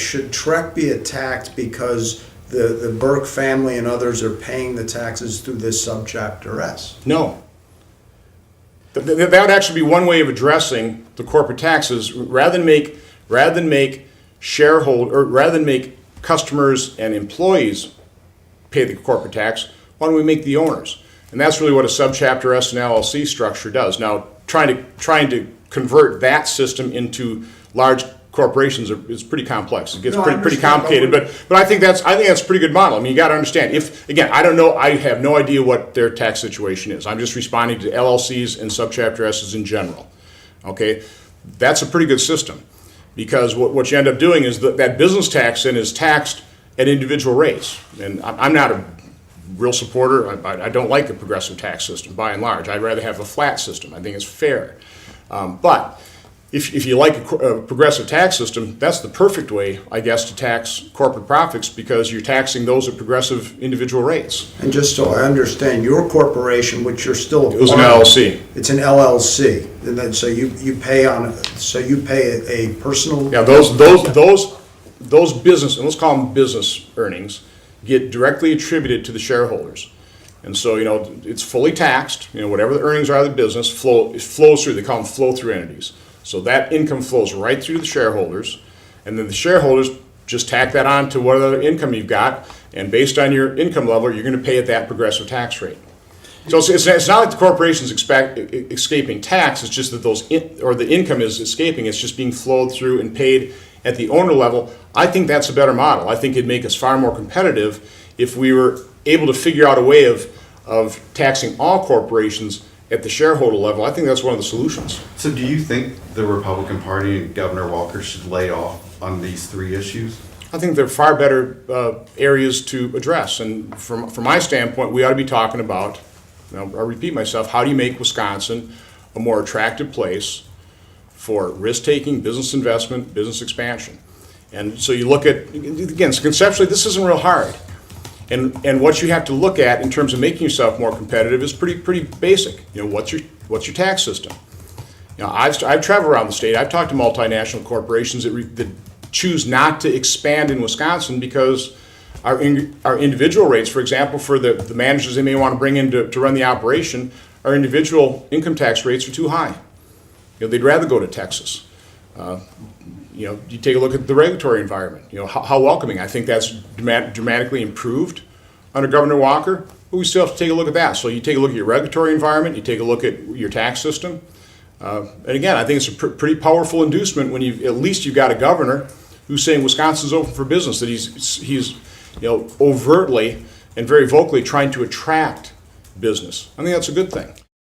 should Trek be attacked because the Burke family and others are paying the taxes through this subchapter S? No. That would actually be one way of addressing the corporate taxes. Rather than make customers and employees pay the corporate tax, why don't we make the owners? And that's really what a subchapter S and LLC structure does. Now, trying to convert that system into large corporations is pretty complex. It gets pretty complicated, but I think that's a pretty good model. I mean, you got to understand. If again, I don't know, I have no idea what their tax situation is. I'm just responding to LLCs and subchapter S's in general. Okay, that's a pretty good system because what you end up doing is that business tax then is taxed at individual rates. And I'm not a real supporter. I don't like a progressive tax system by and large. I'd rather have a flat system. I think it's fair. But if you like a progressive tax system, that's the perfect way, I guess, to tax corporate profits because you're taxing those at progressive individual rates. And just so I understand, your corporation, which you're still It was an LLC. It's an LLC, and then so you pay a personal. Yeah, those business, and let's call them business earnings, get directly attributed to the shareholders. And so, it's fully taxed. Whatever the earnings are of the business flows through. They call them flow-through entities. So that income flows right through the shareholders, and then the shareholders just tack that on to what other income you've got, and based on your income level, you're going to pay at that progressive tax rate. So it's not like the corporation's escaping tax. It's just that the income is escaping. It's just being flowed through and paid at the owner level. I think that's a better model. I think it'd make us far more competitive if we were able to figure out a way of taxing all corporations at the shareholder level. I think that's one of the solutions. So do you think the Republican Party and Governor Walker should lay off on these three issues? I think they're far better areas to address. And from my standpoint, we ought to be talking about, I'll repeat myself, how do you make Wisconsin a more attractive place for risk-taking, business investment, business expansion? And so you look at, again, conceptually, this isn't real hard. And what you have to look at in terms of making yourself more competitive is pretty basic. What's your tax system? I've traveled around the state. I've talked to multinational corporations that choose not to expand in Wisconsin because our individual rates, for example, for the managers they may want to bring in to run the operation, our individual income tax rates are too high. They'd rather go to Texas. You take a look at the regulatory environment. How welcoming. I think that's dramatically improved under Governor Walker, but we still have to take a look at that. So you take a look at your regulatory environment, you take a look at your tax system, and again, I think it's a pretty powerful inducement when at least you've got a governor who's saying Wisconsin's open for business, that he's overtly and very vocally trying to attract business. I think that's a good thing.